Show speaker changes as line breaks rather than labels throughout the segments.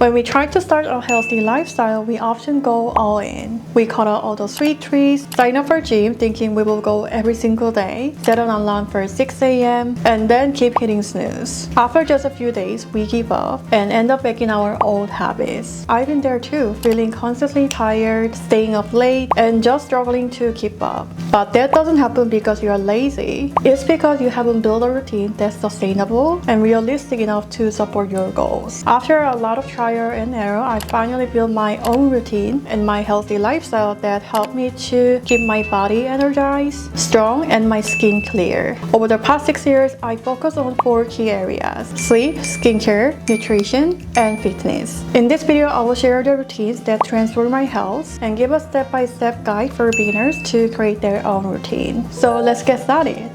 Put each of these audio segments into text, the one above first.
When we try to start a healthy lifestyle, we often go all in. We cut out all those sweet treats, sign up for gym thinking we will go every single day, set an alarm for 6 a.m., and then keep hitting snooze. After just a few days, we give up and end up back in our old habits. I've been there too, feeling constantly tired, staying up late, and just struggling to keep up. But that doesn't happen because you're lazy. It's because you haven't built a routine that's sustainable and realistic enough to support your goals. After a lot of trial and error, I finally built my own routine and my healthy lifestyle that helped me to keep my body energized, strong, and my skin clear. Over the past 6 years, I focused on 4 key areas: sleep, skincare, nutrition, and fitness. In this video, I will share the routines that transform my health and give a step-by-step guide for beginners to create their own routine. So let's get started.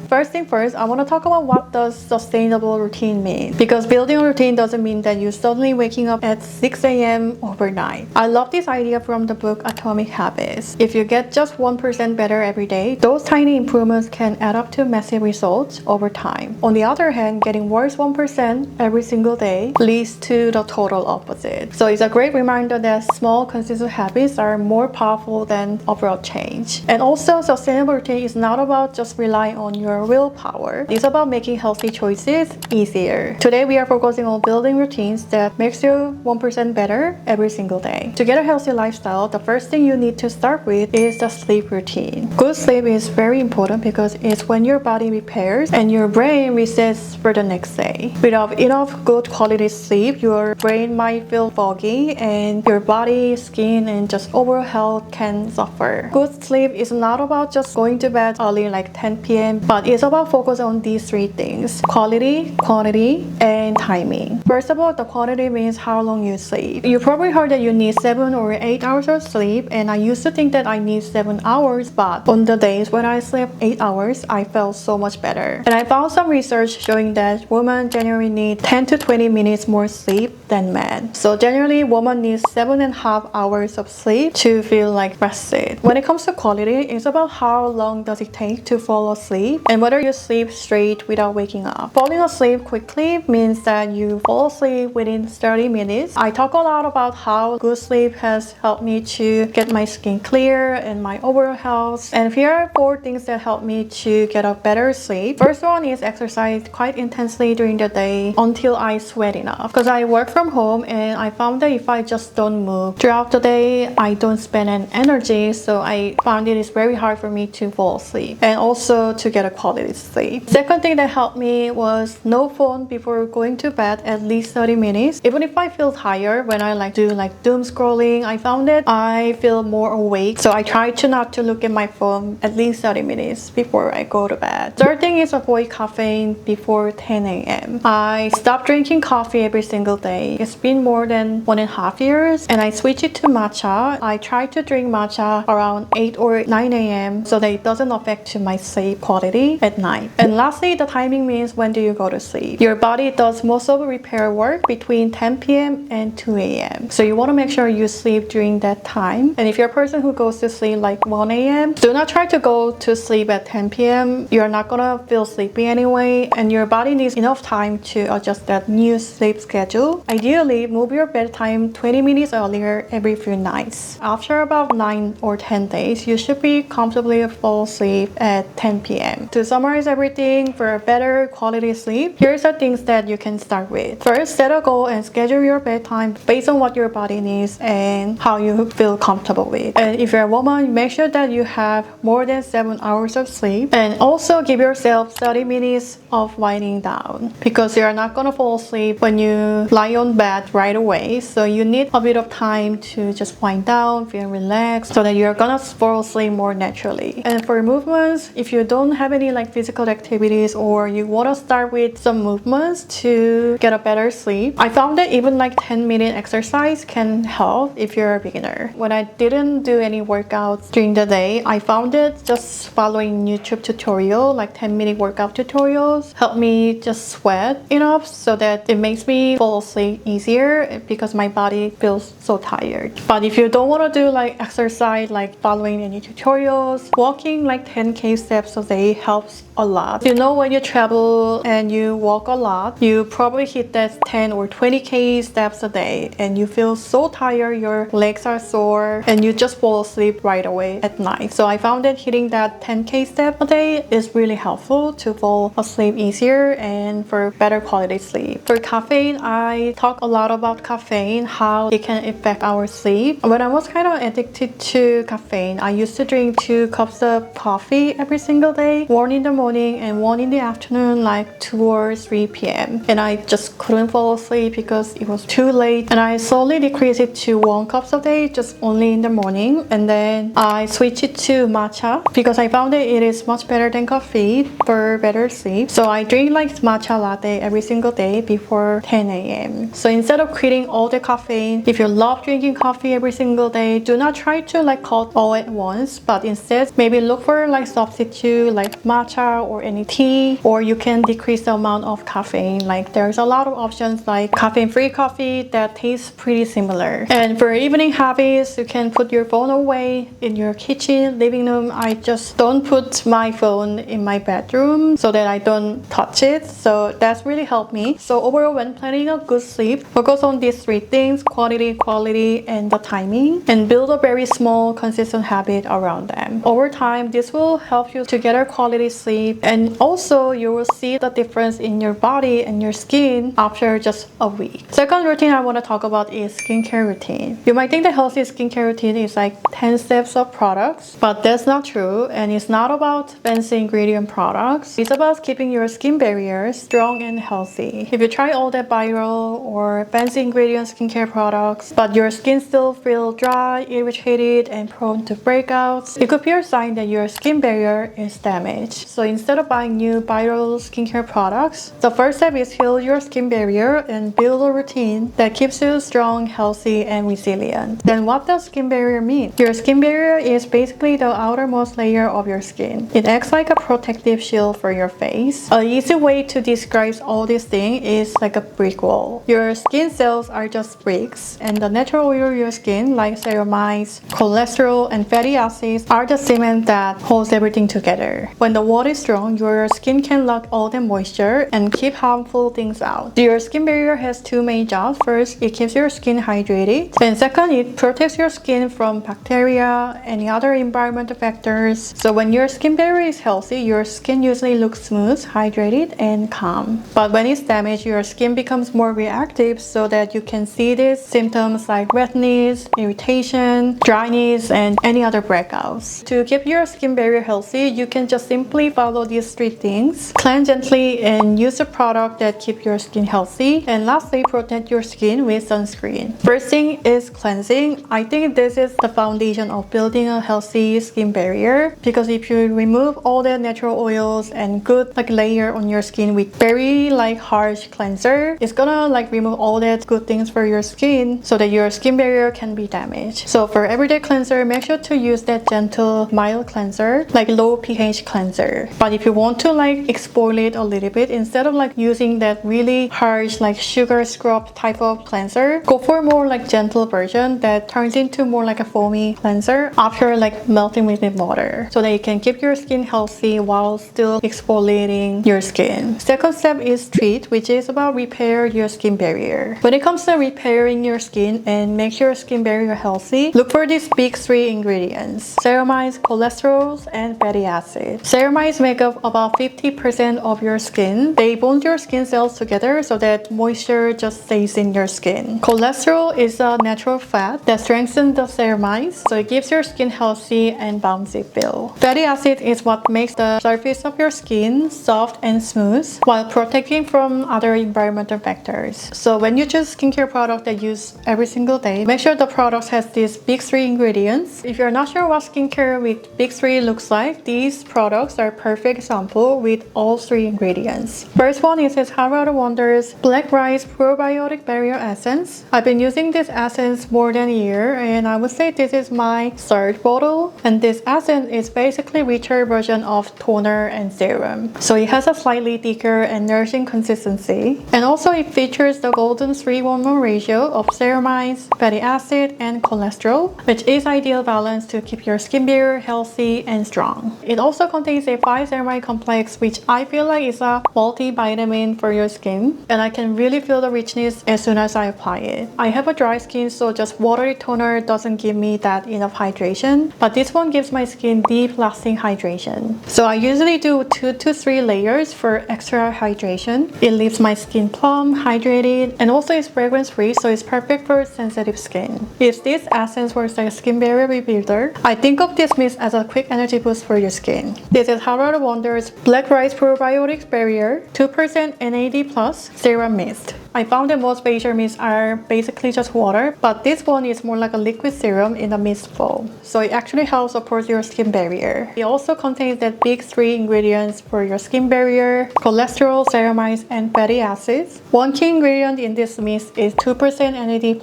First thing first, I want to talk about what does sustainable routine mean. Because building a routine doesn't mean that you're suddenly waking up at 6 a.m. overnight. I love this idea from the book Atomic Habits. If you get just 1% better every day, those tiny improvements can add up to massive results over time. On the other hand, getting worse 1% every single day leads to the total opposite. So it's a great reminder that small, consistent habits are more powerful than overall change. And also, sustainable routine is not about just relying on your willpower. It's about making healthy choices easier. Today we are focusing on building routines that makes you 1% better every single day. To get a healthy lifestyle, the first thing you need to start with is the sleep routine. Good sleep is very important because it's when your body repairs and your brain resets for the next day. Without enough good quality sleep, your brain might feel foggy and your body, skin, and just overall health can suffer. Good sleep is not about just going to bed early like 10 p.m. but it's about focus on these 3 things: quality, quantity, and timing. First of all, the quantity means how long you sleep. You probably heard that you need 7 or 8 hours of sleep, and I used to think that I need 7 hours, but on the days when I slept 8 hours, I felt so much better. And I found some research showing that women generally need 10 to 20 minutes more sleep than men. So generally, women need 7.5 hours of sleep to feel like rested. When it comes to quality, it's about how long does it take to fall asleep and whether you sleep straight without waking up. Falling asleep quickly means that you fall asleep within 30 minutes. I talk a lot about how good sleep has helped me to get my skin clear and my overall health. And here are 4 things that help me to get a better sleep. First one is exercise quite intensely during the day until I sweat enough. Because I work from home and I found that if I just don't move throughout the day, I don't spend an energy. So I found it is very hard for me to fall asleep and also to get a quality sleep. Second thing that helped me was no phone before going to bed at least 30 minutes. Even if I feel tired when I do doom scrolling, I found that I feel more awake. So I try to not to look at my phone at least 30 minutes before I go to bed. Third thing is avoid caffeine before 10 a.m. I stopped drinking coffee every single day. It's been more than 1.5 years and I switched it to matcha. I try to drink matcha around 8 or 9 a.m. so that it doesn't affect my sleep quality at night. And lastly, the timing means when do you go to sleep. Your body does most of the repair work between 10 p.m. and 2 a.m. So you want to make sure you sleep during that time. And if you're a person who goes to sleep like 1 a.m., do not try to go to sleep at 10 p.m. You're not gonna feel sleepy anyway, and your body needs enough time to adjust that new sleep schedule. Ideally, move your bedtime 20 minutes earlier every few nights. After about 9 or 10 days, you should be comfortably fall asleep at 10 p.m. To summarize everything for a better quality sleep, here's the things that you can start with. First, set a goal and schedule your bedtime based on what your body needs and how you feel comfortable with. And if you're a woman, make sure that you have more than 7 hours of sleep, and also give yourself 30 minutes of winding down because you're not gonna fall asleep when you lie on bed right away. So you need a bit of time to just wind down, feel relaxed, so that you're gonna fall asleep more naturally. And for movements, if you don't have any physical activities or you want to start with some movements to get a better sleep, I found that even 10-minute exercise can help if you're a beginner. When I didn't do any workouts during the day, I found that just following YouTube tutorial, 10-minute workout tutorials, helped me just sweat enough so that it makes me fall asleep easier because my body feels so tired. But if you don't want to do exercise following any tutorials, walking 10k steps a day helps helps a lot. You know, when you travel and you walk a lot, you probably hit that 10 or 20k steps a day and you feel so tired, your legs are sore, and you just fall asleep right away at night. So I found that hitting that 10k step a day is really helpful to fall asleep easier and for better quality sleep. For caffeine, I talk a lot about caffeine, how it can affect our sleep. When I was kind of addicted to caffeine, I used to drink 2 cups of coffee every single day, 1 in the morning and 1 in the afternoon, like 2 or 3 p.m. And I just couldn't fall asleep because it was too late. And I slowly decreased it to 1 cup a day, just only in the morning. And then I switched it to matcha because I found that it is much better than coffee for better sleep. So I drink like matcha latte every single day before 10 a.m. So instead of quitting all the caffeine, if you love drinking coffee every single day, do not try to like cut all at once, but instead maybe look for like substitute like matcha or any tea, or you can decrease the amount of caffeine. Like there's a lot of options like caffeine-free coffee that tastes pretty similar. And for evening habits, you can put your phone away in your kitchen, living room. I just don't put my phone in my bedroom so that I don't touch it. So that's really helped me. So overall, when planning a good sleep, focus on these 3 things: quality, and the timing, and build a very small, consistent habit around them. Over time, this will help you to get a quality sleep, and also you will see the difference in your body and your skin after just a week. Second routine I want to talk about is skincare routine. You might think the healthy skincare routine is like 10 steps of products, but that's not true, and it's not about fancy ingredient products. It's about keeping your skin barrier strong and healthy. If you try all that viral or fancy ingredient skincare products, but your skin still feels dry, irritated, and prone to breakouts, it could be a sign that your skin barrier is damaged. So instead of buying new viral skincare products, the first step is heal your skin barrier and build a routine that keeps you strong, healthy, and resilient. Then what does skin barrier mean? Your skin barrier is basically the outermost layer of your skin. It acts like a protective shield for your face. An easy way to describe all these things is like a brick wall. Your skin cells are just bricks, and the natural oil of your skin, like ceramides, cholesterol, and fatty acids, are the cement that holds everything together. When the wall is strong, your skin can lock all the moisture and keep harmful things out. Your skin barrier has 2 main jobs. First, it keeps your skin hydrated. Then second, it protects your skin from bacteria, any other environmental factors. So when your skin barrier is healthy, your skin usually looks smooth, hydrated, and calm. But when it's damaged, your skin becomes more reactive, so that you can see these symptoms like redness, irritation, dryness, and any other breakouts. To keep your skin barrier healthy, you can just simply follow these 3 things. Cleanse gently and use a product that keeps your skin healthy. And lastly, protect your skin with sunscreen. First thing is cleansing. I think this is the foundation of building a healthy skin barrier, because if you remove all the natural oils and good like layer on your skin with very like harsh cleanser, it's gonna like remove all that good things for your skin so that your skin barrier can be damaged. So for everyday cleanser, make sure to use that gentle mild cleanser, like low pH cleanser. But if you want to like exfoliate a little bit, instead of like using that really harsh like sugar scrub type of cleanser, go for more like gentle version that turns into more like a foamy cleanser after like melting with water, so that you can keep your skin healthy while still exfoliating your skin. Second step is treat, which is about repair your skin barrier. When it comes to repairing your skin and make your skin barrier healthy, look for these big 3 ingredients: ceramides, cholesterols, and fatty acids. Ceramides make up about 50% of your skin. They bond your skin cells together so that moisture just stays in your skin. Cholesterol is a natural fat that strengthens the ceramides, so it gives your skin healthy and bouncy feel. Fatty acid is what makes the surface of your skin soft and smooth while protecting from other environmental factors. So when you choose skincare product that you use every single day, make sure the product has these big 3 ingredients. If you're not sure what skincare with big 3 looks like, these products are perfect example with all 3 ingredients. First one is this Haruharu Wonders Black Rice Probiotic Barrier Essence. I've been using this essence more than a year, and I would say this is my 3rd bottle. And this essence is basically richer version of toner and serum. So it has a slightly thicker and nourishing consistency. And also it features the golden 3:1 ratio of ceramides, fatty acid, and cholesterol, which is ideal balance to keep your skin barrier healthy and strong. It also contains contains a 5-ceramide complex, which I feel like is a multivitamin for your skin, and I can really feel the richness as soon as I apply it. I have a dry skin, so just watery toner doesn't give me that enough hydration, but this one gives my skin deep lasting hydration. So I usually do 2 to 3 layers for extra hydration. It leaves my skin plump, hydrated, and also it's fragrance free, so it's perfect for sensitive skin. If this essence works like a skin barrier rebuilder, I think of this mist as a quick energy boost for your skin. This is Haruharu Wonder's Black Rice Probiotics Barrier 2% NAD Plus Serum Mist. I found that most facial mists are basically just water, but this one is more like a liquid serum in a mist form. So it actually helps support your skin barrier. It also contains that big 3 ingredients for your skin barrier: cholesterol, ceramides, and fatty acids. One key ingredient in this mist is 2% NAD+.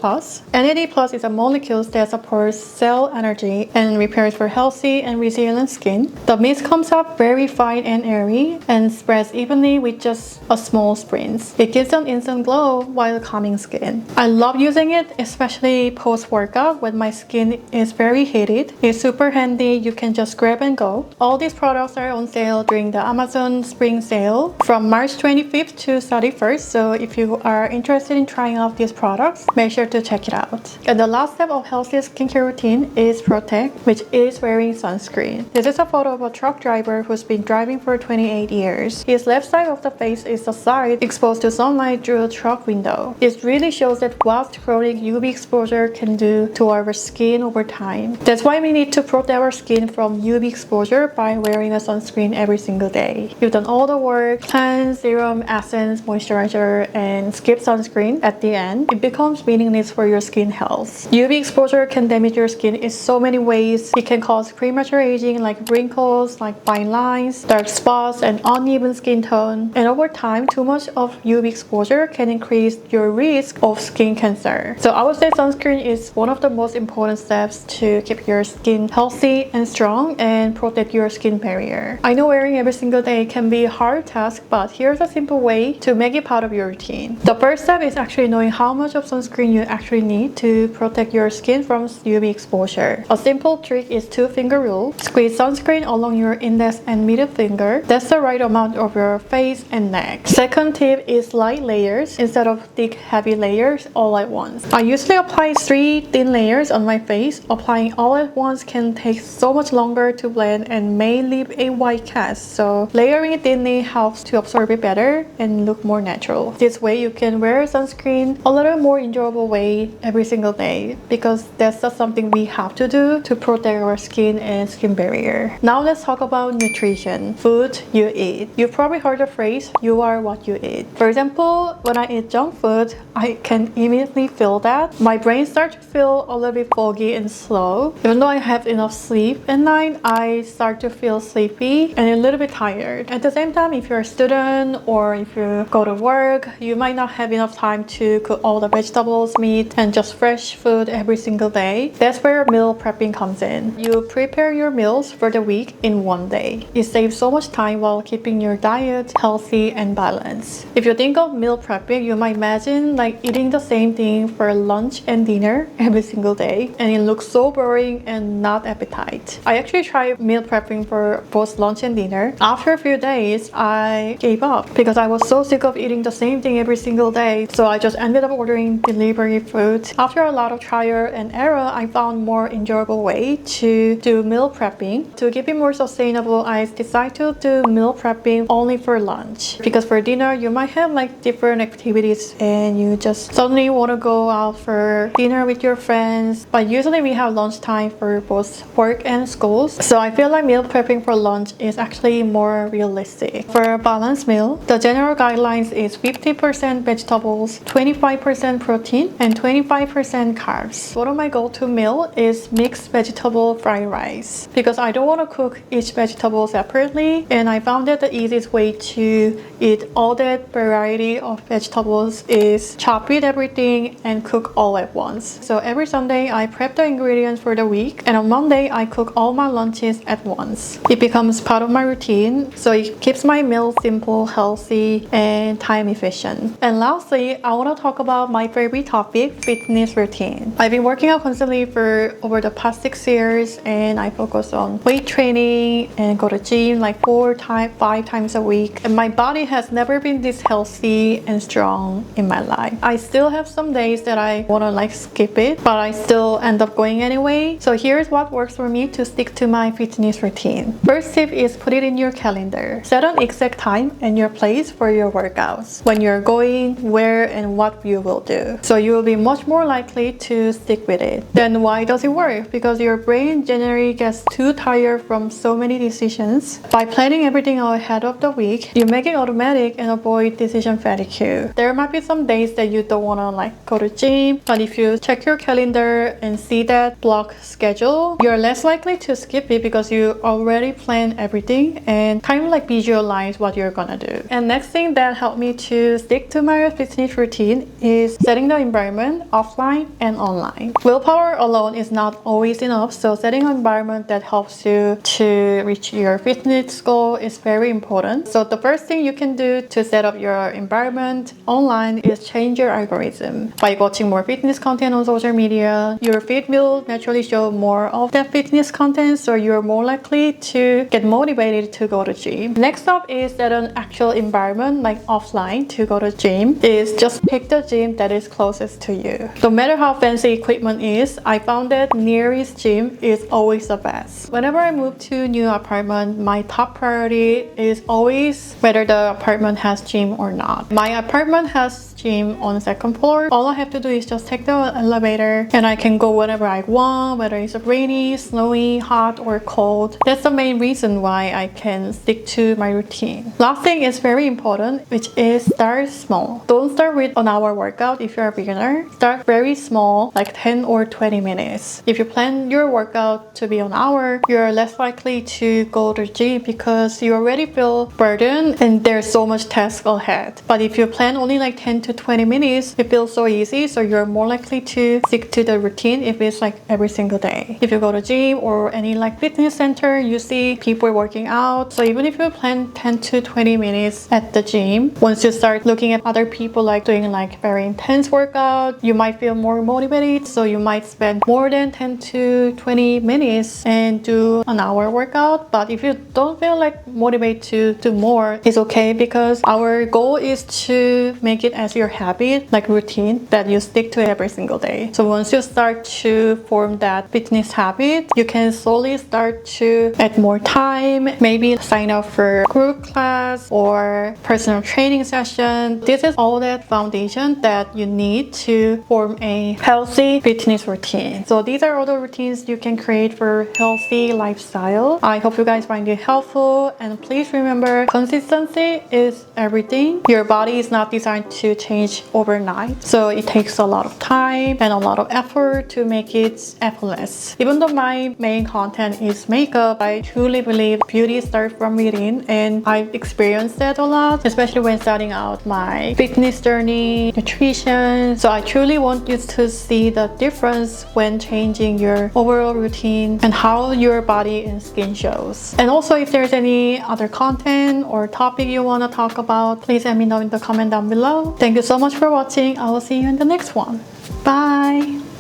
NAD+ is a molecule that supports cell energy and repairs for healthy and resilient skin. The mist comes up very fine and airy and spreads evenly with just a small spritz. It gives an instant glow while calming skin. I love using it, especially post-workout when my skin is very heated. It's super handy, you can just grab and go. All these products are on sale during the Amazon Spring Sale from March 25th to 31st, so if you are interested in trying out these products, make sure to check it out. And the last step of healthy skincare routine is Protect, which is wearing sunscreen. This is a photo of a truck driver who's been driving for 28 years. His left side of the face is the side exposed to sunlight through a truck window. It really shows that what chronic UV exposure can do to our skin over time. That's why we need to protect our skin from UV exposure by wearing a sunscreen every single day. You've done all the work, cleanse, serum, essence, moisturizer, and skip sunscreen at the end. It becomes meaningless for your skin health. UV exposure can damage your skin in so many ways. It can cause premature aging like wrinkles, like fine lines, dark spots, and uneven skin tone. And over time, too much of UV exposure can increase your risk of skin cancer. So I would say sunscreen is one of the most important steps to keep your skin healthy and strong and protect your skin barrier. I know wearing every single day can be a hard task, but here's a simple way to make it part of your routine. The first step is actually knowing how much of sunscreen you actually need to protect your skin from UV exposure. A simple trick is 2-finger rule. Squeeze sunscreen along your index and middle finger. That's the right amount of your face and neck. Second tip is light layers instead of thick heavy layers all at once. I usually apply 3 thin layers on my face. Applying all at once can take so much longer to blend and may leave a white cast, so layering it thinly helps to absorb it better and look more natural. This way you can wear sunscreen a little more enjoyable way every single day, because that's just something we have to do to protect our skin and skin barrier. Now let's talk about nutrition. Food you eat. You've probably heard the phrase, you are what you eat. For example, when I eat junk food, I can immediately feel that. My brain starts to feel a little bit foggy and slow. Even though I have enough sleep at night, I start to feel sleepy and a little bit tired. At the same time, if you're a student or if you go to work, you might not have enough time to cook all the vegetables, meat, and just fresh food every single day. That's where meal prepping comes in. You prepare your meals for the week in one day. It saves so much time while keeping your diet healthy and balanced. If you think of meal prepping, you might imagine like eating the same thing for lunch and dinner every single day, and it looks so boring and not appetite. I actually tried meal prepping for both lunch and dinner. After a few days, I gave up because I was so sick of eating the same thing every single day. So I just ended up ordering delivery food. After a lot of trial and error, I found more enjoyable way to do meal prepping. To keep it more sustainable, I decided to do meal prepping only for lunch, because for dinner you might have like different activities and you just suddenly want to go out for dinner with your friends, but usually we have lunchtime for both work and schools. So I feel like meal prepping for lunch is actually more realistic. For a balanced meal, the general guidelines is 50% vegetables, 25% protein, and 25% carbs. One of my go-to meal is mixed vegetable fried rice, because I don't want to cook each vegetable separately, and I found that the easiest way to eat all that variety of vegetables troubles is chop with everything and cook all at once. So every Sunday I prep the ingredients for the week, and on Monday I cook all my lunches at once. It becomes part of my routine, so it keeps my meals simple, healthy, and time efficient. And lastly, I want to talk about my favorite topic, fitness routine. I've been working out constantly for over the past 6 years, and I focus on weight training and go to gym like 5 times a week. And my body has never been this healthy and strong in my life. I still have some days that I want to like skip it, but I still end up going anyway. So here's what works for me to stick to my fitness routine. First tip is put it in your calendar. Set an exact time and your place for your workouts, when you're going, where, and what you will do. So you will be much more likely to stick with it. Then why does it work? Because your brain generally gets too tired from so many decisions. By planning everything ahead of the week, you make it automatic and avoid decision fatigue. There might be some days that you don't want to like go to gym, but if you check your calendar and see that block schedule, you're less likely to skip it because you already plan everything and kind of like visualize what you're gonna do. And next thing that helped me to stick to my fitness routine is setting the environment offline and online. Willpower alone is not always enough, so setting an environment that helps you to reach your fitness goal is very important. So the first thing you can do to set up your environment online is change your algorithm. By watching more fitness content on social media, your feed will naturally show more of that fitness content, so you're more likely to get motivated to go to gym. Next up is set an actual environment like offline to go to gym. Is just pick the gym that is closest to you. No matter how fancy equipment is, I found that nearest gym is always the best. Whenever I move to a new apartment, my top priority is always whether the apartment has gym or not. My apartment has gym on the second floor. All I have to do is just take the elevator and I can go whenever I want, whether it's rainy, snowy, hot, or cold. That's the main reason why I can stick to my routine. Last thing is very important, which is start small. Don't start with an hour workout if you're a beginner. Start very small, like 10 or 20 minutes. If you plan your workout to be an hour, you're less likely to go to gym because you already feel burdened and there's so much task ahead. But if you plan only like 10 to 20 minutes, it feels so easy, so you're more likely to stick to the routine if it's like every single day. If you go to gym or any like fitness center, you see people working out. So even if you plan 10 to 20 minutes at the gym, once you start looking at other people like doing like very intense workout, you might feel more motivated, so you might spend more than 10 to 20 minutes and do an hour workout. But if you don't feel like motivated to do more, it's okay, because our goal is to make it as your habit, like routine that you stick to every single day. So once you start to form that fitness habit, you can slowly start to add more time, maybe sign up for group class or personal training session. This is all that foundation that you need to form a healthy fitness routine. So these are all the routines you can create for healthy lifestyle. I hope you guys find it helpful, and please remember, consistency is everything. Your body is not designed to change overnight, so it takes a lot of time and a lot of effort to make it effortless. Even though my main content is makeup, I truly believe beauty starts from within, and I've experienced that a lot, especially when starting out my fitness journey, nutrition. So I truly want you to see the difference when changing your overall routine and how your body and skin shows. And also, if there's any other content or topic you want to talk about, please let me know in the comment down below. Thank you so much for watching. I will see you in the next one. Bye!